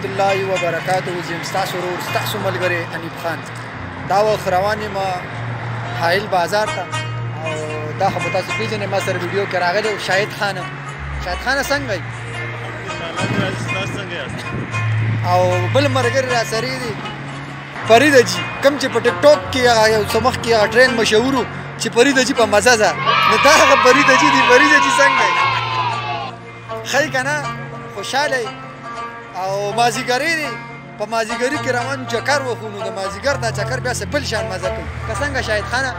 ورحمت الله وبرکاته. زم ستاسو ورور ستاسو ملګری حنیف خان. دا وخت روان یم حایل بازار ته او دا خو به تاسو پیژنئ ما سره ویډیو کې راغلی شاهد خانه. شاهد خانه څنګه یې؟ او بل ملګری راسره دی فرید حاجي کوم چې په ټیک ټاک کې هغه یو څه مخکې هغه ټرین مشهور و چې فرید حاجي په مزه ځه نو دا هغه فرید حاجي دی. فرید حاجي څنګه دی؟ ښه یې که نه خوشحاله یې او مازدیګري دی په مازدیګري کې روان چکر وخو نو د مازدیګر دا چکر بیا څه بل شان مزه کوي که څنګه شاهد خانه؟